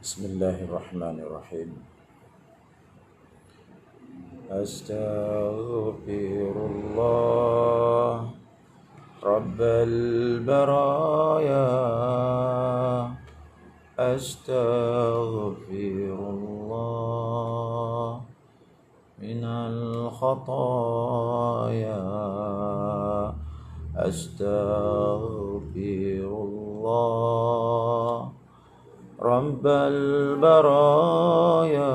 Bismillahirrahmanirrahim. Astaghfirullah Rabbal baraya. Astaghfirullah minal khataya. Astaghfirullah Rabbal baraya.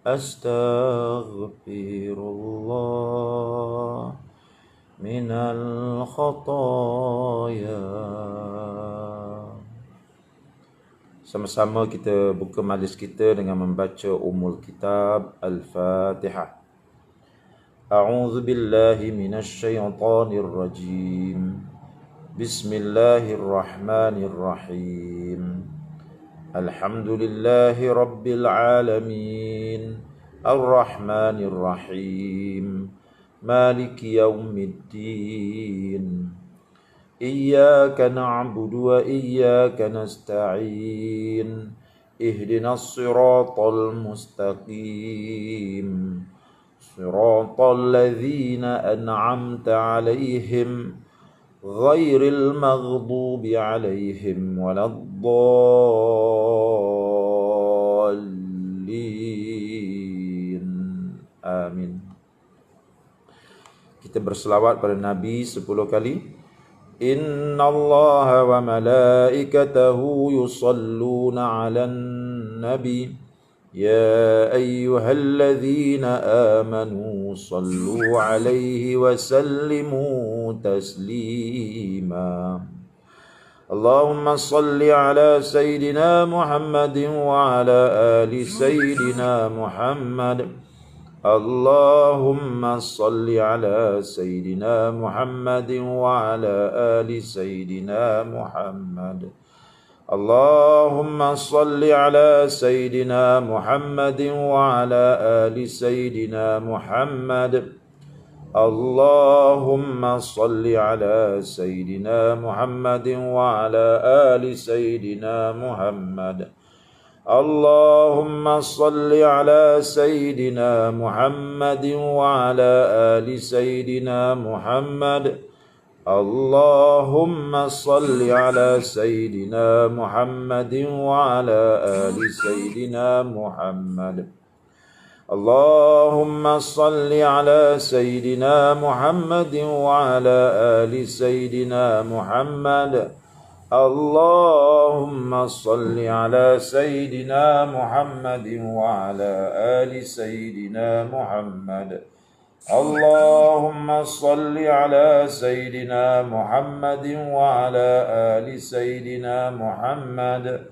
Astaghfirullah minal khataya. Sama-sama kita buka majlis kita dengan membaca Ummul Kitab Al-Fatihah. A'udzu billahi minasy syaithanir rajim. Bismillahirrahmanirrahim. Alhamdulillahi rabbil alamin. Ar-Rahmanir Rahim. Maliki yaumiddin. Iyyaka na'budu wa iyyaka nasta'in. Ihdinas siratal mustaqim. Siratal ladzina an'amta 'alaihim ghairil maghdubi 'alaihim waladdallin. Amin. Kita berselawat pada Nabi 10 kali. Innallaha wa malaikatahu yusalluna 'alan nabi. Ya ayyuhalladzina amanu sallu 'alaihi wa sallimu taslima. Allahumma salli ala Sayyidina Muhammadin wa ala ali Sayyidina Muhammad. Allahumma salli ala Sayyidina Muhammadin wa ala ali Sayyidina Muhammad. Allahumma salli ala Sayyidina Muhammadin wa ala ali Sayyidina Muhammad. Allahumma salli ala Sayyidina Muhammadin wa ala ali Sayyidina Muhammad. Allahumma salli ala Sayyidina Muhammadin wa ala ali Sayyidina Muhammad. Allahumma salli ala Sayyidina Muhammadin wa ala ali Sayyidina Muhammad. Allahumma salli ala Sayyidina Muhammadin wa ala ali Sayyidina Muhammad. Allahumma salli ala Sayyidina Muhammadin wa ala ali Sayyidina Muhammad. Allahumma salli ala Sayyidina Muhammadin wa ala ali Sayyidina Muhammad.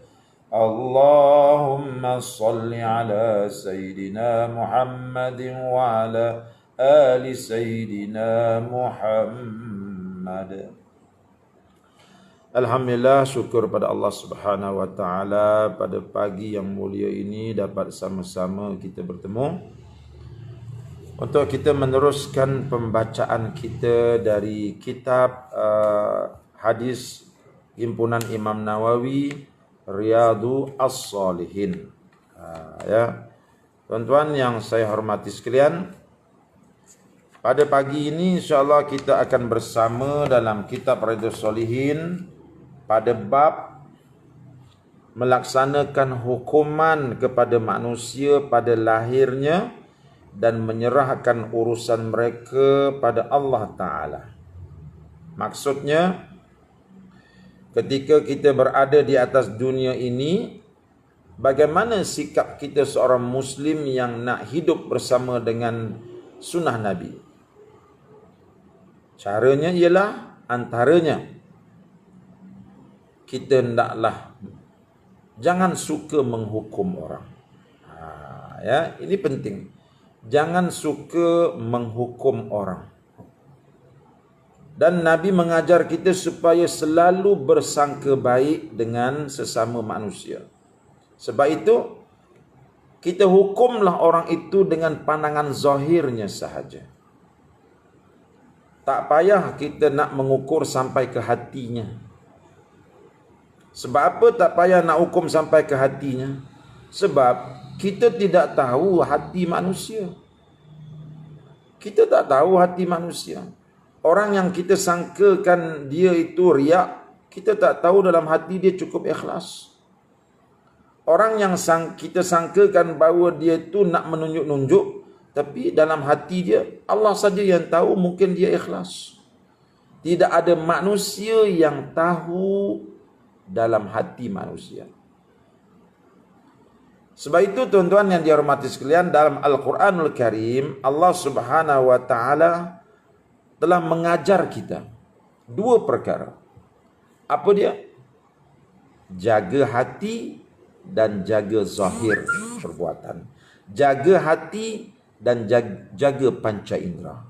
Allahumma salli ala Sayyidina Muhammadin wa ala ali Sayyidina Muhammad. Alhamdulillah, syukur pada Allah Subhanahu wa taala pada pagi yang mulia ini dapat sama-sama kita bertemu untuk kita meneruskan pembacaan kita dari kitab hadis himpunan Imam Nawawi, Riyadhus Shalihin. Ya. Tuan-tuan yang saya hormati sekalian, pada pagi ini insya-Allah kita akan bersama dalam kitab Riyadhus Shalihin pada bab melaksanakan hukuman kepada manusia pada lahirnya dan menyerahkan urusan mereka pada Allah Ta'ala. Maksudnya, ketika kita berada di atas dunia ini, bagaimana sikap kita seorang Muslim yang nak hidup bersama dengan sunnah Nabi? Caranya ialah antaranya, kita hendaklah jangan suka menghukum orang. Ya, ini penting. Jangan suka menghukum orang. Dan Nabi mengajar kita supaya selalu bersangka baik dengan sesama manusia. Sebab itu, kita hukumlah orang itu dengan pandangan zahirnya sahaja. Tak payah kita nak mengukur sampai ke hatinya. Sebab apa tak payah nak hukum sampai ke hatinya? Sebab kita tidak tahu hati manusia. Kita tak tahu hati manusia. Orang yang kita sangkakan dia itu riak, kita tak tahu dalam hati dia cukup ikhlas. Orang yang kita sangkakan bahawa dia itu nak menunjuk-nunjuk, tapi dalam hati dia, Allah saja yang tahu, mungkin dia ikhlas. Tidak ada manusia yang tahu dalam hati manusia. Sebab itu tuan-tuan yang dihormati sekalian, dalam Al-Quranul Karim, Allah Subhanahu wa Ta'ala telah mengajar kita dua perkara. Apa dia? Jaga hati dan jaga zahir perbuatan. Jaga hati dan jaga panca indera.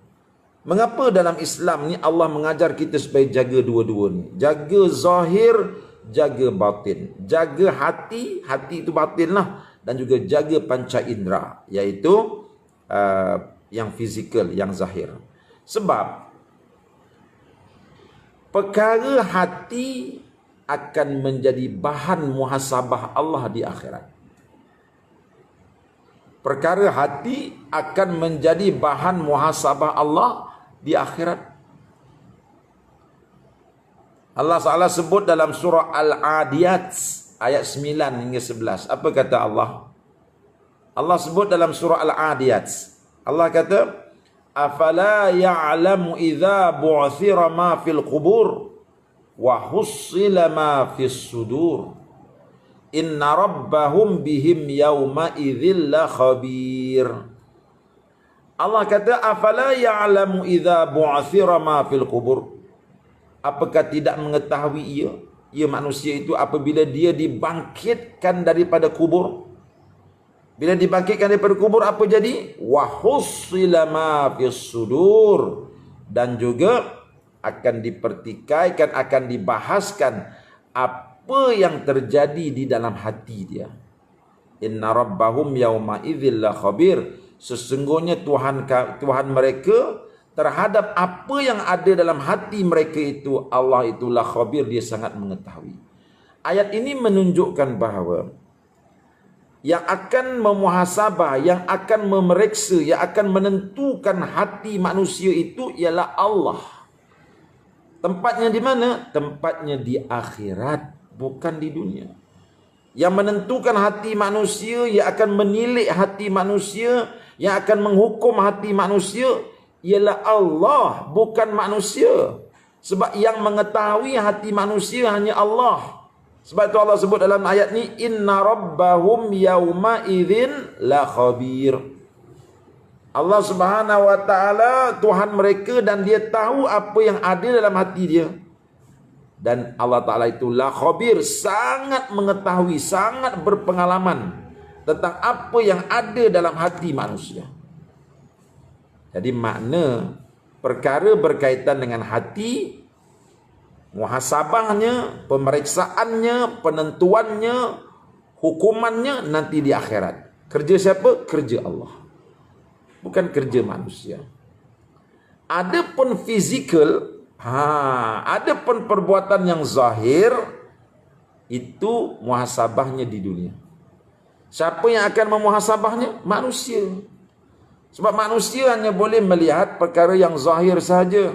Mengapa dalam Islam ni Allah mengajar kita supaya jaga dua-dua ni? Jaga zahir, jaga batin. Jaga hati, hati itu batin lah. Dan juga jaga panca indera, iaitu yang fizikal, yang zahir. Sebab perkara hati akan menjadi bahan muhasabah Allah di akhirat. Perkara hati akan menjadi bahan muhasabah Allah di akhirat. Allah Ta'ala sebut dalam surah Al-Adiyat ayat 9 hingga 11. Apa kata Allah? Allah sebut dalam surah Al-Adiyat. Allah kata, "Afala ya'lamu idza bu'thira ma fil qubur wa hussila ma fis sudur. Inna rabbahum bihim yawma idzil la khabir." Allah kata, "Afala ya'lamu idza bu'thira ma fil qubur." Apakah tidak mengetahui ia manusia itu apabila dia dibangkitkan daripada kubur? Bila dibangkitkan daripada kubur, apa jadi? Wa hussila ma fis sudur. Dan juga akan dipertikaikan, akan dibahaskan apa yang terjadi di dalam hati dia. Inna rabbahum yawma idzil la khabir. Sesungguhnya Tuhan mereka terhadap apa yang ada dalam hati mereka itu, Allah itulah khabir, dia sangat mengetahui. Ayat ini menunjukkan bahawa yang akan memuhasabah, yang akan memeriksa, yang akan menentukan hati manusia itu ialah Allah. Tempatnya di mana? Tempatnya di akhirat, bukan di dunia. Yang menentukan hati manusia, yang akan menilik hati manusia, yang akan menghukum hati manusia ialah Allah, bukan manusia. Sebab yang mengetahui hati manusia hanya Allah. Sebab itu Allah sebut dalam ayat ni, inna rabbahum yawma idzin la khabir. Allah Subhanahu wa Ta'ala Tuhan mereka dan dia tahu apa yang ada dalam hati dia. Dan Allah Ta'ala itu la khabir, sangat mengetahui, sangat berpengalaman tentang apa yang ada dalam hati manusia. Jadi makna perkara berkaitan dengan hati, muhasabahnya, pemeriksaannya, penentuannya, hukumannya nanti di akhirat. Kerja siapa? Kerja Allah, bukan kerja manusia. Adapun fizikal, adapun perbuatan yang zahir, itu muhasabahnya di dunia. Siapa yang akan memuhasabahnya? Manusia. Sebab manusia hanya boleh melihat perkara yang zahir sahaja.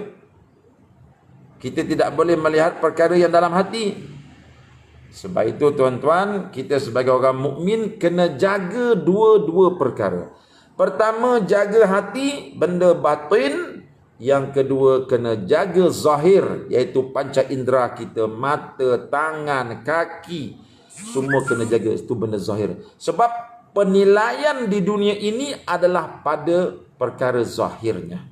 Kita tidak boleh melihat perkara yang dalam hati. Sebab itu tuan-tuan, kita sebagai orang mukmin kena jaga dua-dua perkara. Pertama, jaga hati, benda batin. Yang kedua, kena jaga zahir, iaitu panca indera kita, mata, tangan, kaki. Semua kena jaga, itu benda zahir. Sebab penilaian di dunia ini adalah pada perkara zahirnya.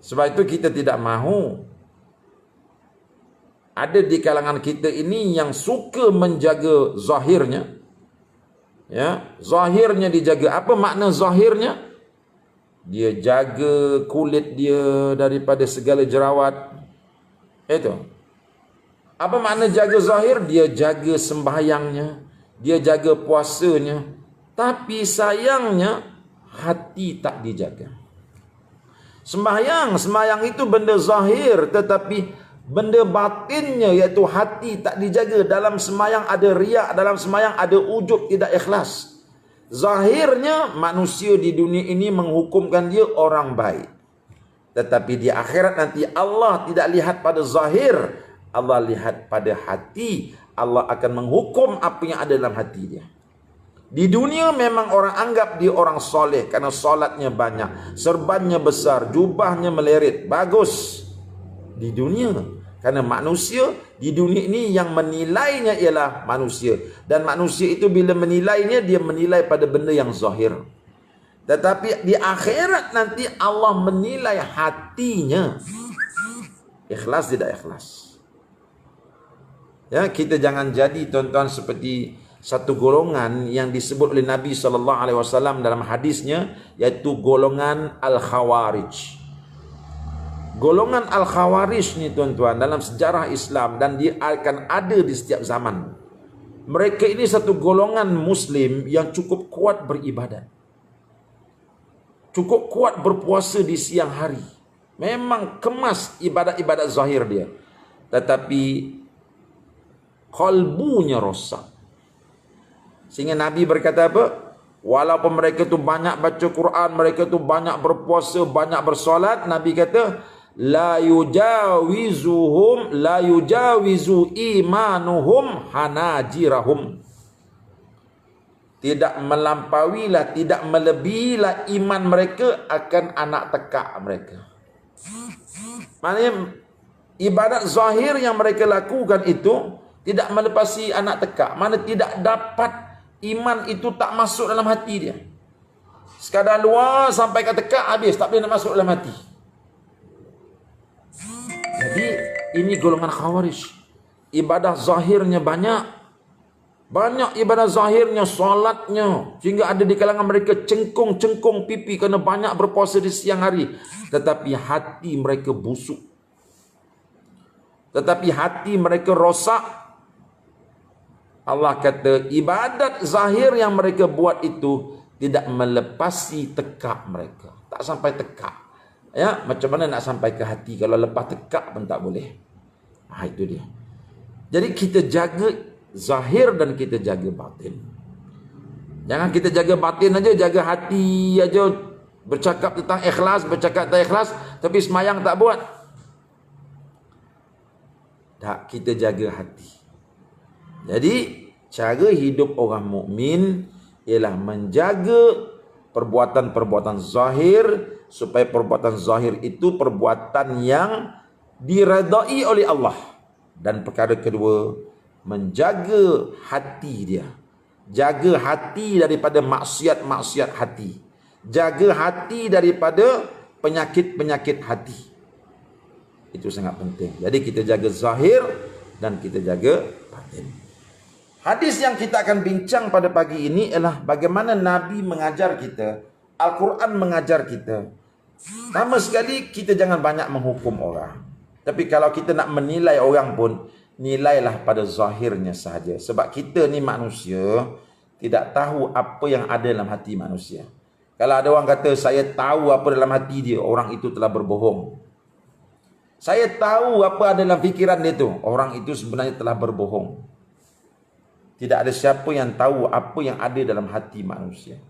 Sebab itu kita tidak mahu ada di kalangan kita ini yang suka menjaga zahirnya. Ya, zahirnya dijaga. Apa makna zahirnya? Dia jaga kulit dia daripada segala jerawat. Itu. Apa makna jaga zahir? Dia jaga sembahyangnya, dia jaga puasanya. Tapi sayangnya hati tak dijaga. Sembahyang itu benda zahir, tetapi Benda batinnya iaitu hati tak dijaga. Dalam semayang ada riak, dalam semayang ada ujub, tidak ikhlas. Zahirnya manusia di dunia ini menghukumkan dia orang baik. Tetapi di akhirat nanti Allah tidak lihat pada zahir, Allah lihat pada hati. Allah akan menghukum apa yang ada dalam hati dia. Di dunia memang orang anggap dia orang soleh kerana solatnya banyak, serbannya besar, jubahnya melerit, bagus. Di dunia, kerana manusia di dunia ini yang menilainya ialah manusia. Dan manusia itu bila menilainya, dia menilai pada benda yang zahir. Tetapi di akhirat nanti Allah menilai hatinya. Ikhlas tidak ikhlas. Ya, kita jangan jadi tuan-tuan seperti satu golongan yang disebut oleh Nabi SAW dalam hadisnya, yaitu golongan Al-Khawarij. Golongan Al-Khawarij ni tuan-tuan dalam sejarah Islam, dan dia akan ada di setiap zaman. Mereka ini satu golongan Muslim yang cukup kuat beribadat, cukup kuat berpuasa di siang hari. Memang kemas ibadat-ibadat zahir dia, tetapi kalbunya rosak. Sehingga Nabi berkata apa? Walaupun mereka tu banyak baca Quran, mereka tu banyak berpuasa, banyak bersolat, Nabi kata la yujawizu imanuhum hanajirahum. Tidak melampauilah, tidak melebihilah iman mereka akan anak tekak mereka. Maknanya ibadat zahir yang mereka lakukan itu tidak melepasi anak tekak. Mana tidak dapat, iman itu tak masuk dalam hati dia. Sekadar luar sampai ke tekak, habis, tak boleh nak masuk dalam hati. Jadi ini golongan Khawarij. Ibadah zahirnya banyak ibadah zahirnya, solatnya, sehingga ada di kalangan mereka cengkung pipi kerana banyak berpuasa di siang hari. Tetapi hati mereka busuk, tetapi hati mereka rosak. Allah kata ibadat zahir yang mereka buat itu tidak melepasi tekak mereka. Tak sampai tekak. Ya, macam mana nak sampai ke hati kalau lepas tekak pun tak boleh. Itu dia. Jadi kita jaga zahir dan kita jaga batin. Jangan kita jaga batin aja, jaga hati aja, bercakap tentang ikhlas, bercakap tentang ikhlas, tapi semayang tak buat. Tak, kita jaga hati. Jadi cara hidup orang mukmin ialah menjaga perbuatan-perbuatan zahir, supaya perbuatan zahir itu perbuatan yang diredai oleh Allah. Dan perkara kedua, menjaga hati dia. Jaga hati daripada maksiat-maksiat hati. Jaga hati daripada penyakit-penyakit hati. Itu sangat penting. Jadi kita jaga zahir dan kita jaga batin. Hadis yang kita akan bincang pada pagi ini ialah bagaimana Nabi mengajar kita, Al-Quran mengajar kita. Pertama sekali, kita jangan banyak menghukum orang. Tapi kalau kita nak menilai orang pun, nilailah pada zahirnya sahaja. Sebab kita ni manusia, tidak tahu apa yang ada dalam hati manusia. Kalau ada orang kata, saya tahu apa dalam hati dia, orang itu telah berbohong. Saya tahu apa ada dalam fikiran dia tu, orang itu sebenarnya telah berbohong. Tidak ada siapa yang tahu apa yang ada dalam hati manusia.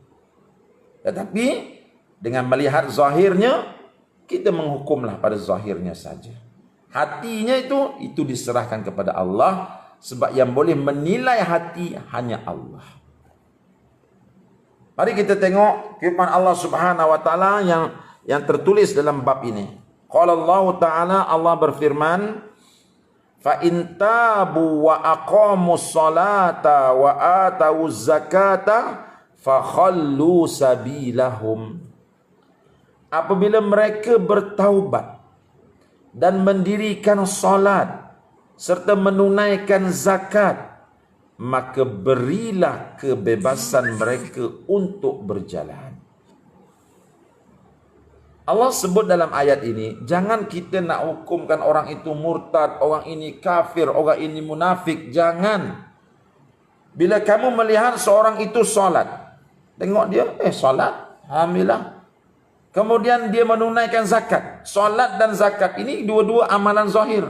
Tetapi dengan melihat zahirnya, kita menghukumlah pada zahirnya saja. Hatinya itu diserahkan kepada Allah, sebab yang boleh menilai hati hanya Allah. Mari kita tengok firman Allah Subhanahu wa taala yang tertulis dalam bab ini. Qala Allah Ta'ala, Allah berfirman, fa in tabu wa aqamus salata wa atawuz zakata fa khallu sabilahum. Apabila mereka bertaubat dan mendirikan salat serta menunaikan zakat, maka berilah kebebasan mereka untuk berjalan. Allah sebut dalam ayat ini, jangan kita nak hukumkan orang itu murtad, orang ini kafir, orang ini munafik. Jangan. Bila kamu melihat seorang itu solat, tengok dia, solat, alhamdulillah. Kemudian dia menunaikan zakat. Solat dan zakat ini dua-dua amalan zahir.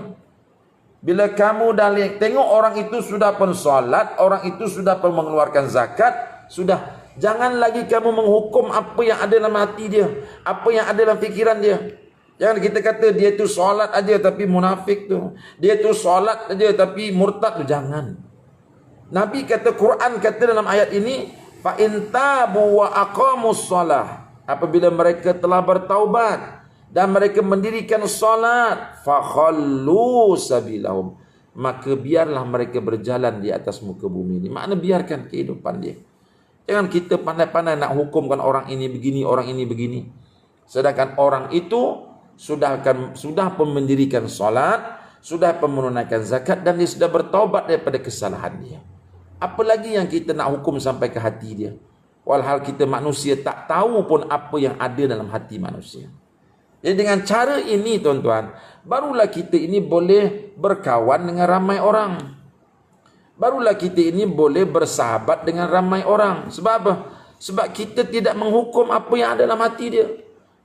Bila kamu dah tengok orang itu sudah pun solat, orang itu sudah pun mengeluarkan zakat, sudah. Jangan lagi kamu menghukum apa yang ada dalam hati dia, apa yang ada dalam fikiran dia. Jangan kita kata dia tu solat aja tapi munafik tu. Dia tu solat aja tapi murtad tu. Jangan. Nabi kata, Quran kata dalam ayat ini, fa in tabu wa aqamus shalah. Apabila mereka telah bertaubat dan mereka mendirikan solat, fa khallu sabilahum. Maka biarlah mereka berjalan di atas muka bumi ini. Makna biarkan kehidupan dia. Jangan kita pandai-pandai nak hukumkan orang ini begini, orang ini begini. Sedangkan orang itu sudah pun mendirikan solat, sudah pun menunaikan zakat, dan dia sudah bertaubat daripada kesalahan dia. Apa lagi yang kita nak hukum sampai ke hati dia? Walhal kita manusia tak tahu pun apa yang ada dalam hati manusia. Jadi dengan cara ini tuan-tuan, barulah kita ini boleh berkawan dengan ramai orang. Barulah kita ini boleh bersahabat dengan ramai orang. Sebab apa? Sebab kita tidak menghukum apa yang ada dalam hati dia.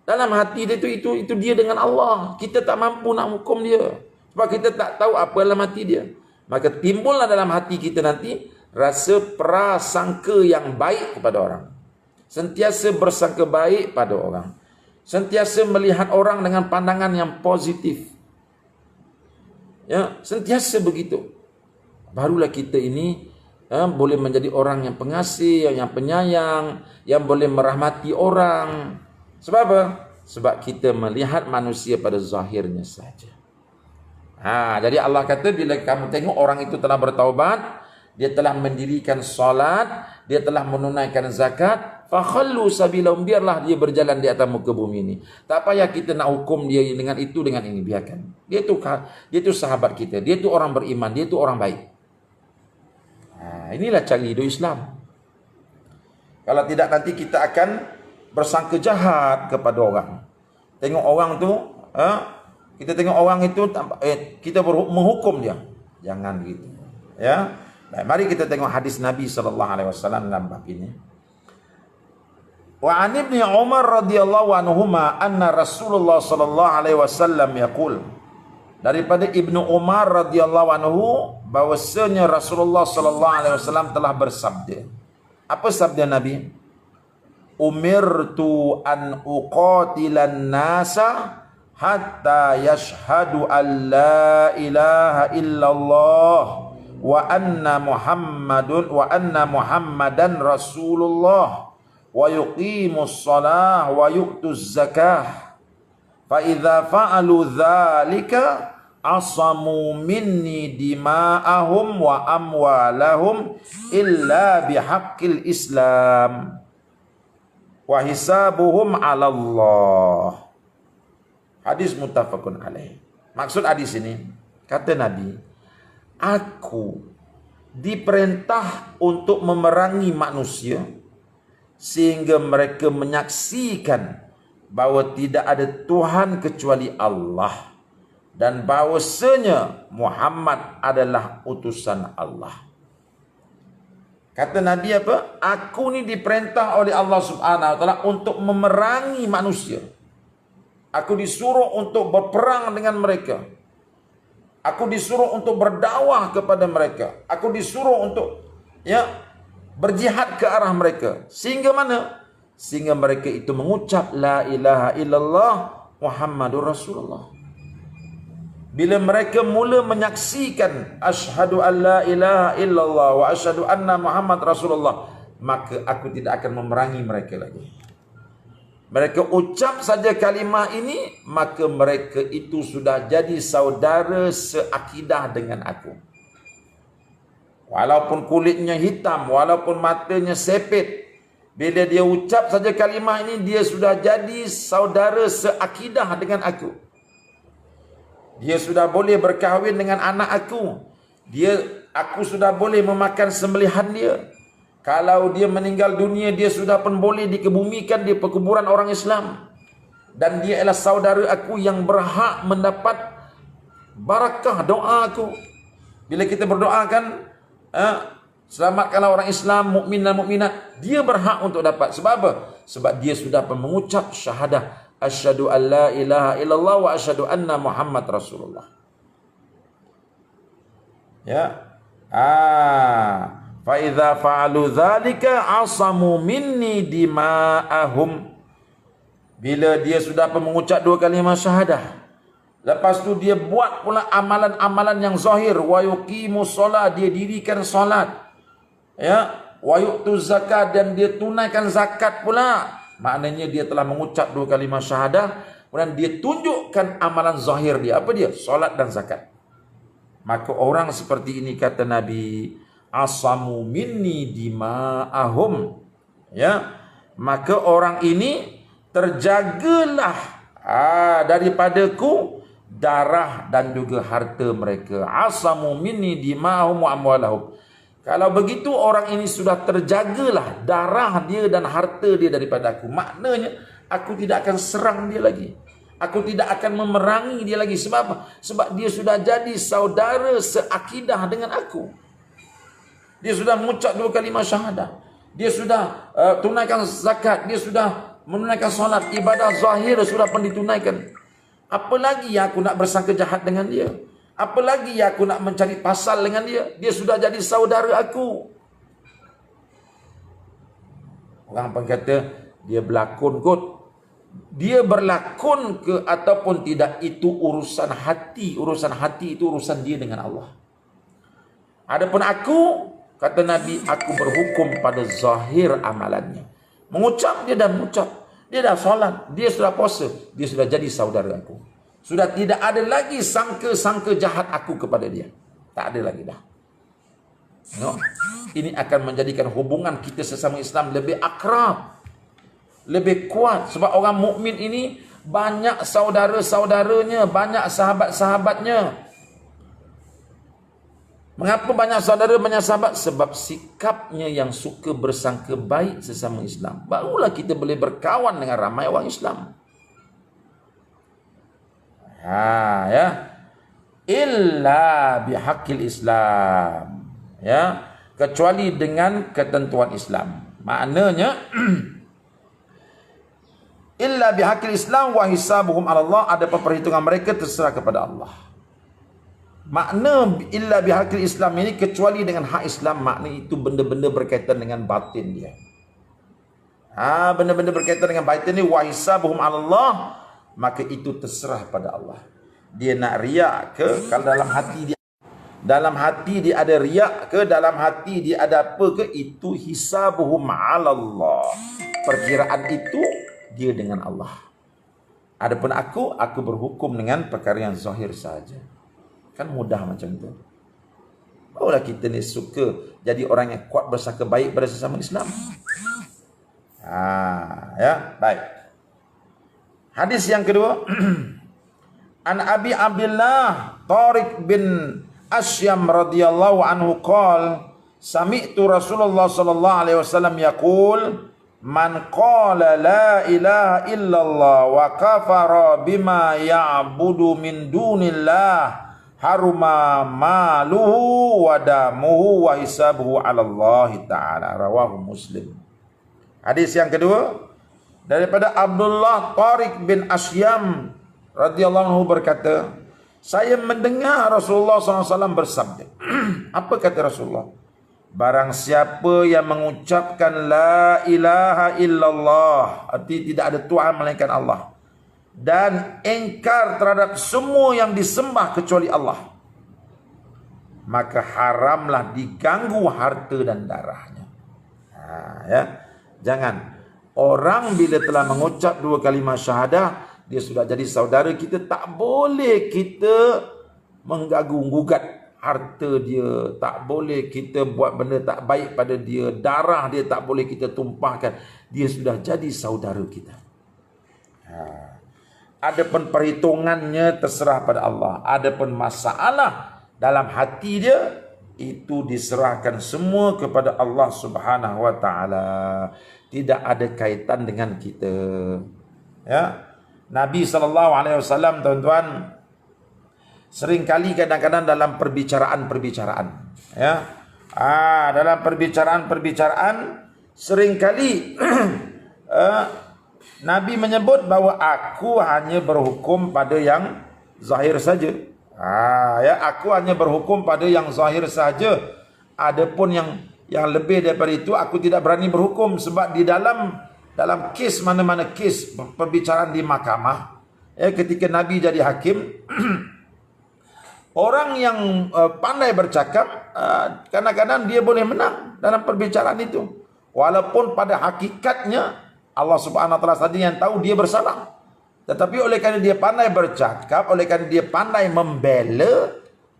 Dalam hati dia itu dia dengan Allah. Kita tak mampu nak hukum dia. Sebab kita tak tahu apa dalam hati dia. Maka timbullah dalam hati kita nanti rasa prasangka yang baik kepada orang. Sentiasa bersangka baik pada orang. Sentiasa melihat orang dengan pandangan yang positif. Ya, sentiasa begitu. Barulah kita ini boleh menjadi orang yang pengasih, yang penyayang, yang boleh merahmati orang. Sebab apa? Sebab kita melihat manusia pada zahirnya saja. Jadi Allah kata, bila kamu tengok orang itu telah bertaubat, dia telah mendirikan solat, dia telah menunaikan zakat, fakhallu sabilahum, biarlah dia berjalan di atas muka bumi ini. Tak payah kita nak hukum dia dengan itu, dengan ini, biarkan. Dia tu sahabat kita, dia tu orang beriman, dia tu orang baik. Inilah cara hidup Islam. Kalau tidak, nanti kita akan bersangka jahat kepada orang. Tengok orang tu, kita tengok orang itu, kita menghukum dia. Jangan begitu. Ya. Baik, mari kita tengok hadis Nabi SAW dalam bab ini. Wa an ibni Umar radhiyallahu anhuma anna Rasulullah sallallahu alaihi wasallam yaqul. Daripada Ibnu Umar radhiyallahu anhu, bahwasanya Rasulullah sallallahu alaihi wasallam telah bersabda. Apa sabda Nabi? Umirtu an uqatilan nasa hatta yashhadu an la ilaha illallah wa anna Muhammadan Rasulullah wa yuqimus shalah wa yu'tuz zakah. Fa idza fa'alu dzalika asamu minni dima'ahum wa amwalahum illa bihaqqil Islam wa hisabuhum 'ala Allah. Hadis muttafaqun alaih. Maksud hadis ini, kata Nabi, aku diperintah untuk memerangi manusia sehingga mereka menyaksikan bahawa tidak ada Tuhan kecuali Allah dan bahawasanya Muhammad adalah utusan Allah. Kata Nabi apa? Aku ni diperintah oleh Allah Subhanahu Wa Taala untuk memerangi manusia. Aku disuruh untuk berperang dengan mereka. Aku disuruh untuk berdakwah kepada mereka. Aku disuruh untuk berjihad ke arah mereka. Sehingga mana? Sehingga mereka itu mengucap la ilaha illallah Muhammadur Rasulullah. Bila mereka mula menyaksikan asyhadu an la ilaha illallah wa asyhadu anna Muhammad Rasulullah, maka aku tidak akan memerangi mereka lagi. Mereka ucap saja kalimah ini, maka mereka itu sudah jadi saudara seakidah dengan aku. Walaupun kulitnya hitam, walaupun matanya sepit, bila dia ucap saja kalimah ini, dia sudah jadi saudara seakidah dengan aku. Dia sudah boleh berkahwin dengan anak aku. Aku sudah boleh memakan sembelihan dia. Kalau dia meninggal dunia, dia sudah pun boleh dikebumikan di perkuburan orang Islam. Dan dia adalah saudara aku yang berhak mendapat barakah doa aku. Bila kita berdoakan, selamatkanlah orang Islam, mukmin dan mukminat, dia berhak untuk dapat. Sebab apa? Sebab dia sudah pun mengucap syahadah asyhadu an la ilaha illallah wa asyhadu anna Muhammad Rasulullah. Ya. Fa idza fa'alu dzalika asamu minni dima'ahum. Bila dia sudah mengucap 2 kalimah syahadah, lepas tu dia buat pula amalan-amalan yang zahir, wa yuqimus solat, dia dirikan solat, ya, wa yu'tuz zakat, dan dia tunaikan zakat pula. Maknanya dia telah mengucap 2 kalimah syahadah, kemudian dia tunjukkan amalan zahir dia. Apa dia? Solat dan zakat. Maka orang seperti ini, kata Nabi, asamu minni dima'ahum. Ya, maka orang ini terjagalah daripadaku darah dan juga harta mereka. Asamu minni dima'ahum wa amwalahum. Kalau begitu orang ini sudah terjagalah darah dia dan harta dia daripada aku. Maknanya aku tidak akan serang dia lagi. Aku tidak akan memerangi dia lagi. Sebab apa? Sebab dia sudah jadi saudara seakidah dengan aku. Dia sudah mengucap 2 kalimah syahadah. Dia sudah tunaikan zakat. Dia sudah menunaikan solat. Ibadah zahir sudah pun ditunaikan. Apa lagi yang aku nak bersangka jahat dengan dia? Apa lagi yang aku nak mencari pasal dengan dia? Dia sudah jadi saudara aku. Orang pun kata dia berlakon kot. Dia berlakon ke ataupun tidak, itu urusan hati. Urusan hati itu urusan dia dengan Allah. Adapun aku, kata Nabi, aku berhukum pada zahir amalannya. Mengucap, dia dah mengucap. Dia dah solat, dia sudah puasa, dia sudah jadi saudara aku. Sudah tidak ada lagi sangka-sangka jahat aku kepada dia. Tak ada lagi dah. No? Ini akan menjadikan hubungan kita sesama Islam lebih akrab, lebih kuat. Sebab orang mukmin ini banyak saudara-saudaranya, banyak sahabat-sahabatnya. Mengapa banyak saudara, banyak sahabat? Sebab sikapnya yang suka bersangka baik sesama Islam. Barulah kita boleh berkawan dengan ramai orang Islam. Ya. Illa bihaqqil Islam. Ya, kecuali dengan ketentuan Islam. Maknanya illa bihaqqil Islam wa hisabuhum 'ala Allah, ada perhitungan mereka terserah kepada Allah. Makna illa bihaqqil Islam ini kecuali dengan hak Islam, makna itu benda-benda berkaitan dengan batin dia. Benda-benda berkaitan dengan batin ni, wa hisabuhum 'ala Allah, maka itu terserah pada Allah. Dia nak riak ke? Kalau dalam hati dia ada riak ke? Dalam hati dia ada apa ke? Itu hisabuhum 'ala Allah. Perkiraan itu dia dengan Allah. Adapun aku berhukum dengan perkara yang zahir saja. Kan mudah macam tu. Barulah kita ni suka jadi orang yang kuat bersangka baik pada sesama Islam. Ya, baik. Hadis yang kedua. An Abi Abdullah Tariq bin Asyam radhiyallahu anhu qala sami'tu Rasulullah sallallahu alaihi wasallam yaqul man qala la ilaha illallah wa kafara bima ya'budu min dunillah haruma maluhu wa damuhu wa hisabuhu 'ala Allah taala, rawahu Muslim. Hadis yang kedua daripada Abdullah Tariq bin Asyam radhiyallahu anhu berkata, saya mendengar Rasulullah SAW bersabda. Apa kata Rasulullah? Barang siapa yang mengucapkan la ilaha illallah, arti tidak ada Tuhan melainkan Allah, dan engkar terhadap semua yang disembah kecuali Allah, maka haramlah diganggu harta dan darahnya. Ya. Jangan. Orang bila telah mengucap 2 kalimah syahadah, dia sudah jadi saudara kita, tak boleh kita mengganggu-gugat harta dia, tak boleh kita buat benda tak baik pada dia, darah dia tak boleh kita tumpahkan. Dia sudah jadi saudara kita. Adapun perhitungannya terserah pada Allah. Adapun masalah dalam hati dia, itu diserahkan semua kepada Allah Subhanahu wa taala. Tidak ada kaitan dengan kita. Ya. Nabi SAW, tuan-tuan, seringkali kadang-kadang dalam perbicaraan-perbicaraan, ya, dalam perbicaraan-perbicaraan seringkali Nabi menyebut bahawa aku hanya berhukum pada yang zahir saja. Ya, aku hanya berhukum pada yang zahir saja. Adapun yang lebih daripada itu aku tidak berani berhukum, sebab di dalam kes mana-mana kes perbicaraan di mahkamah, ketika Nabi jadi hakim, orang yang pandai bercakap kadang-kadang dia boleh menang dalam perbicaraan itu, walaupun pada hakikatnya Allah Subhanahu wa taala saja yang tahu dia bersalah. Tetapi oleh kerana dia pandai bercakap, oleh kerana dia pandai membela,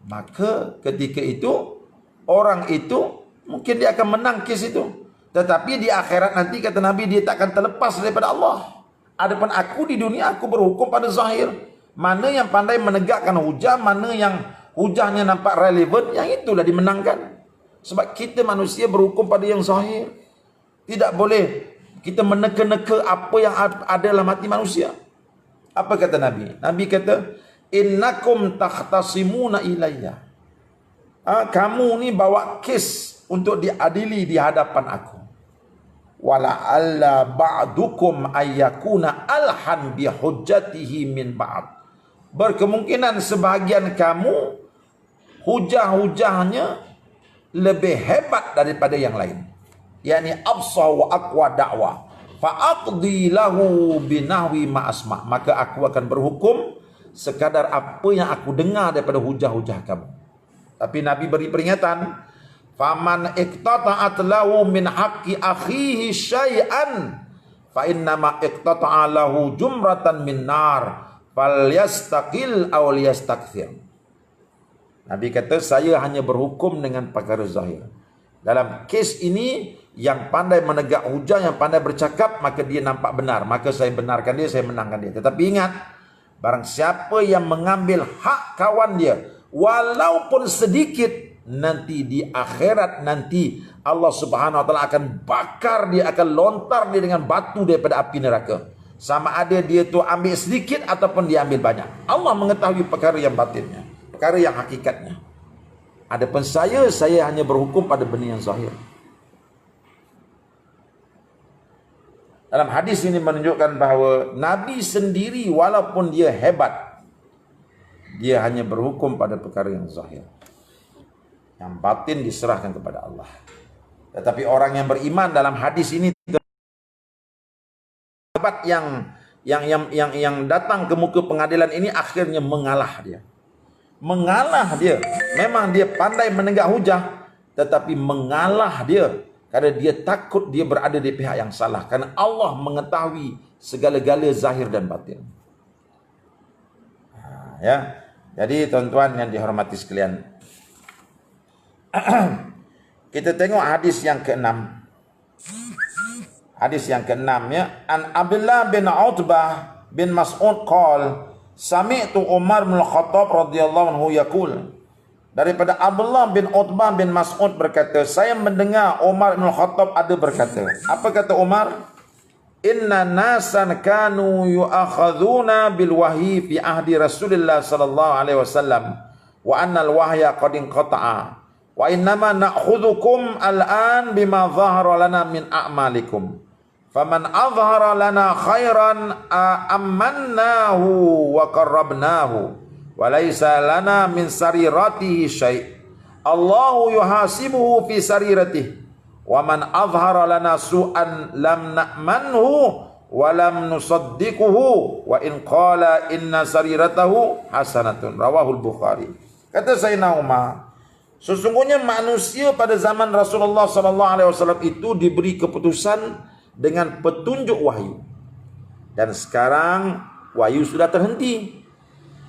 maka ketika itu orang itu mungkin dia akan menang kes itu. Tetapi di akhirat nanti kata Nabi, dia tak akan terlepas daripada Allah. Adapun aku di dunia, aku berhukum pada zahir. Mana yang pandai menegakkan hujah, mana yang hujahnya nampak relevan, yang itulah dimenangkan. Sebab kita manusia berhukum pada yang zahir. Tidak boleh kita meneka-neka apa yang ada dalam hati manusia. Apa kata Nabi? Nabi kata, innakum takhtasimuna ilayya. Kamu ni bawa kes untuk diadili di hadapan aku. Wala'alla ba'dukum ayyakuna alhan bihujjatihi min ba'd. Berkemungkinan sebahagian kamu hujah-hujahnya lebih hebat daripada yang lain. Yani absa wa aqwa da'wah. Fa'aqdi lahu binahwi ma'asma'. Maka aku akan berhukum sekadar apa yang aku dengar daripada hujah-hujah kamu. Tapi Nabi beri peringatan, faman iqtata'at lahu min haqqi akhihi syai'an fa innama iqtata'a lahu jumratan min nar falyastaqil aw liyastakthir. Nabi kata, saya hanya berhukum dengan perkara zahir. Dalam kes ini, yang pandai menegak hujah, yang pandai bercakap, maka dia nampak benar, maka saya benarkan dia, saya menangkan dia. Tetapi ingat, barang siapa yang mengambil hak kawan dia, walaupun sedikit, nanti di akhirat nanti Allah Subhanahu wa taala akan bakar dia, akan lontar dia dengan batu daripada api neraka. Sama ada dia tu ambil sedikit ataupun dia ambil banyak. Allah mengetahui perkara yang batinnya, perkara yang hakikatnya. Adapun saya hanya berhukum pada benda yang zahir. Dalam hadis ini menunjukkan bahawa Nabi sendiri walaupun dia hebat, dia hanya berhukum pada perkara yang zahir. Yang batin diserahkan kepada Allah. Tetapi orang yang beriman dalam hadis ini, hebat yang datang ke muka pengadilan ini akhirnya mengalah dia. Mengalah dia. Memang dia pandai menegak hujah, tetapi mengalah dia kerana dia takut dia berada di pihak yang salah, kerana Allah mengetahui segala-gala zahir dan batin. Ya. Jadi tuan-tuan yang dihormati sekalian, kita tengok hadis yang ke-6. Hadis yang ke-6 ya. An Abdullah bin Utbah bin Mas'ud qala sami'tu Umar bin Khattab radhiyallahu anhu yaqul. Daripada Abdullah bin Utbah bin Mas'ud berkata, saya mendengar Umar bin Khattab ada berkata. Apa kata Umar? Inna nasan kanu yu'akhadhuna bil wahyi fi ahdi Rasulillah sallallahu alaihi wasallam wa anna al wahya qad inqata'a wa innama na'khudhukum al-an bima dhahara lana min a'malikum faman adhhara lana khairan ammannahu wa qarrabnahu wa laysa lana min sariratihi syai' Allahu yuhasibuhu fi sariratihi wa man azhara lana su'an lam na'manhu wa lam nusaddiquhu wa in qala inna sariratahu hasanatun. Rawahul Bukhari. Kata Sayyidina Umar, sesungguhnya manusia pada zaman Rasulullah sallallahu alaihi wasallam itu diberi keputusan dengan petunjuk wahyu. Dan sekarang wahyu sudah terhenti.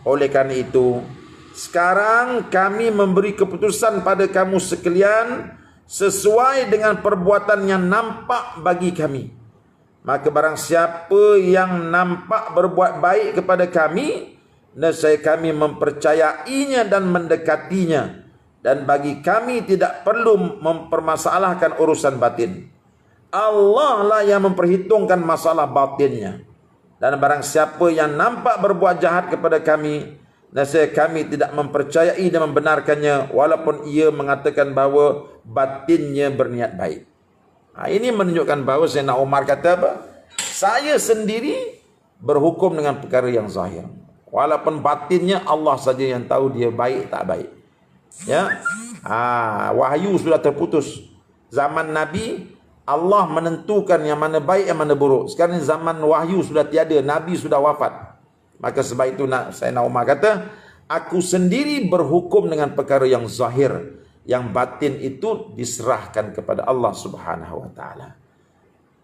Oleh karena itu, sekarang kami memberi keputusan pada kamu sekalian sesuai dengan perbuatan yang nampak bagi kami. Maka barang siapa yang nampak berbuat baik kepada kami, nescaya kami mempercayainya dan mendekatinya. Dan bagi kami tidak perlu mempermasalahkan urusan batin. Allah lah yang memperhitungkan masalah batinnya. Dan barang siapa yang nampak berbuat jahat kepada kami, nescaya kami tidak mempercayai dan membenarkannya, walaupun ia mengatakan bahawa batinnya berniat baik. Ini menunjukkan bahawa Sayyidina Umar kata apa? Saya sendiri berhukum dengan perkara yang zahir. Walaupun batinnya Allah saja yang tahu dia baik tak baik. Ya. Wahyu sudah terputus. Zaman Nabi Allah menentukan yang mana baik yang mana buruk. Sekarang zaman wahyu sudah tiada, Nabi sudah wafat. Maka sebab itu Sayyidina Umar kata, aku sendiri berhukum dengan perkara yang zahir, yang batin itu diserahkan kepada Allah Subhanahu wa taala.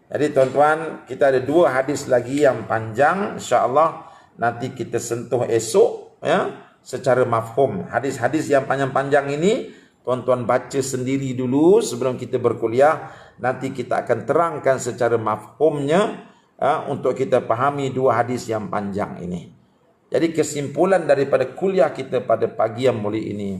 Jadi tuan-tuan, kita ada 2 hadis lagi yang panjang, insya-Allah nanti kita sentuh esok ya, secara mafhum. Hadis-hadis yang panjang-panjang ini tuan-tuan baca sendiri dulu sebelum kita berkuliah. Nanti kita akan terangkan secara mafhumnya untuk kita fahami 2 hadis yang panjang ini. Jadi kesimpulan daripada kuliah kita pada pagi yang mulia ini,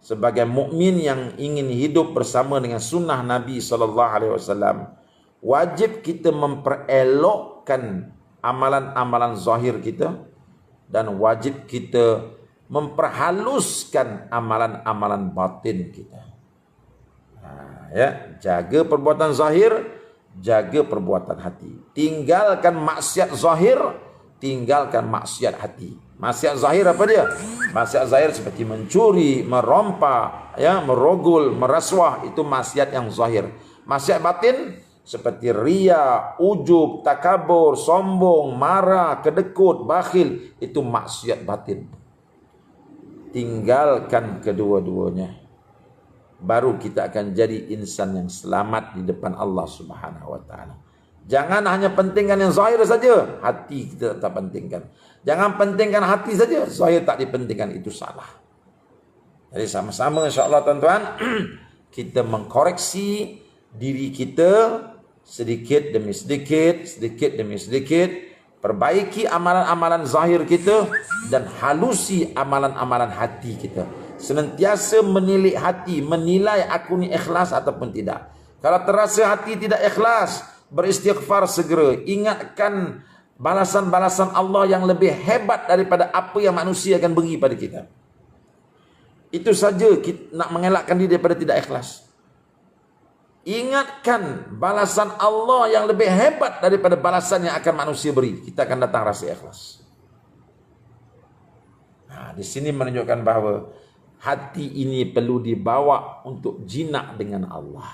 sebagai mukmin yang ingin hidup bersama dengan sunnah Nabi SAW, wajib kita memperelokkan amalan-amalan zahir kita dan wajib kita memperhaluskan amalan-amalan batin kita. Jaga perbuatan zahir, jaga perbuatan hati. Tinggalkan maksiat zahir, tinggalkan maksiat hati. Maksiat zahir apa dia? Maksiat zahir seperti mencuri, merompak, merogol, merasuah, itu maksiat yang zahir. Maksiat batin seperti ria, ujub, takabur, sombong, marah, kedekut, bakhil, itu maksiat batin. Tinggalkan kedua-duanya, baru kita akan jadi insan yang selamat di depan Allah Subhanahu wa taala. Jangan hanya pentingkan yang zahir saja, hati kita tak pentingkan. Jangan pentingkan hati saja, zahir tak dipentingkan, itu salah. Jadi sama-sama insya-Allah tuan-tuan kita mengkoreksi diri kita sedikit demi sedikit, sedikit demi sedikit, perbaiki amalan-amalan zahir kita dan halusi amalan-amalan hati kita. Senantiasa menilik hati, menilai aku ni ikhlas ataupun tidak. Kalau terasa hati tidak ikhlas, beristighfar segera. Ingatkan balasan-balasan Allah yang lebih hebat daripada apa yang manusia akan beri pada kita. Itu saja kita nak mengelakkan diri daripada tidak ikhlas. Ingatkan balasan Allah yang lebih hebat daripada balasan yang akan manusia beri. Kita akan datang rasa ikhlas. Di sini menunjukkan bahawa hati ini perlu dibawa untuk jinak dengan Allah.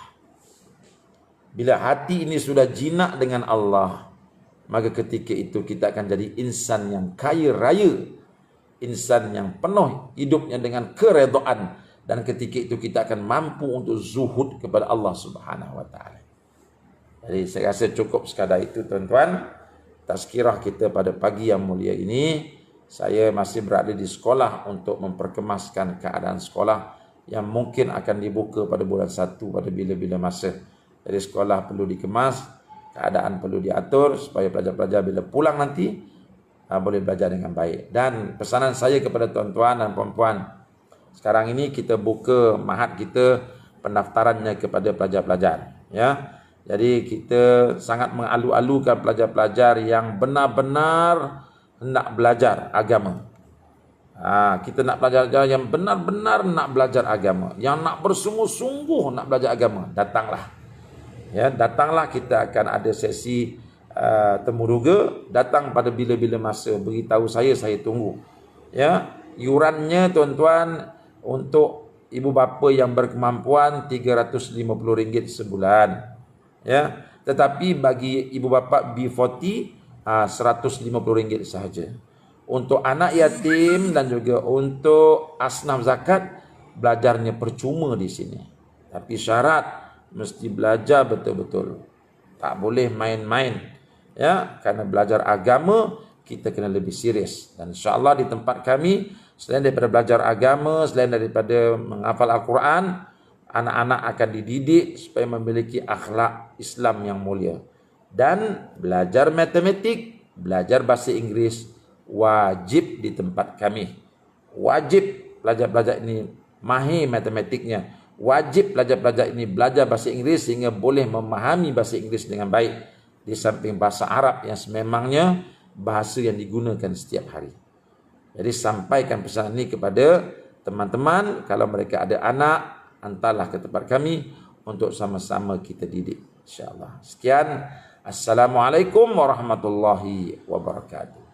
Bila hati ini sudah jinak dengan Allah, maka ketika itu kita akan jadi insan yang kaya raya, insan yang penuh hidupnya dengan keredaan, dan ketika itu kita akan mampu untuk zuhud kepada Allah Subhanahu wa taala. Jadi saya rasa cukup sekadar itu tuan-tuan, tazkirah kita pada pagi yang mulia ini. Saya masih berada di sekolah untuk memperkemaskan keadaan sekolah yang mungkin akan dibuka pada bulan 1 pada bila-bila masa. Jadi sekolah perlu dikemas, keadaan perlu diatur supaya pelajar-pelajar bila pulang nanti boleh belajar dengan baik. Dan pesanan saya kepada tuan-tuan dan puan-puan, sekarang ini kita buka mahat kita pendaftarannya kepada pelajar-pelajar. Ya, jadi kita sangat mengalu-alukan pelajar-pelajar yang benar-benar nak belajar agama. Kita nak belajar yang benar-benar nak belajar agama, yang nak bersungguh-sungguh nak belajar agama. Datanglah. Ya, datanglah, kita akan ada sesi temuruga. Datang pada bila-bila masa, beritahu saya tunggu. Ya, yurannya tuan-tuan untuk ibu bapa yang berkemampuan RM350 sebulan. Ya, tetapi bagi ibu bapa B40 RM150 sahaja. Untuk anak yatim dan juga untuk asnaf zakat, belajarnya percuma di sini. Tapi syarat mesti belajar betul-betul. Tak boleh main-main. Ya, karena belajar agama kita kena lebih serius. Dan insya-Allah di tempat kami, selain daripada belajar agama, selain daripada menghafal Al-Quran, anak-anak akan dididik supaya memiliki akhlak Islam yang mulia. Dan belajar matematik, belajar bahasa Inggris wajib di tempat kami. Wajib pelajar-pelajar ini mahir matematiknya. Wajib pelajar-pelajar ini belajar bahasa Inggris sehingga boleh memahami bahasa Inggris dengan baik. Di samping bahasa Arab yang sememangnya bahasa yang digunakan setiap hari. Jadi sampaikan pesan ini kepada teman-teman. Kalau mereka ada anak, hantarlah ke tempat kami untuk sama-sama kita didik, insya-Allah. Sekian. Assalamualaikum warahmatullahi wabarakatuh.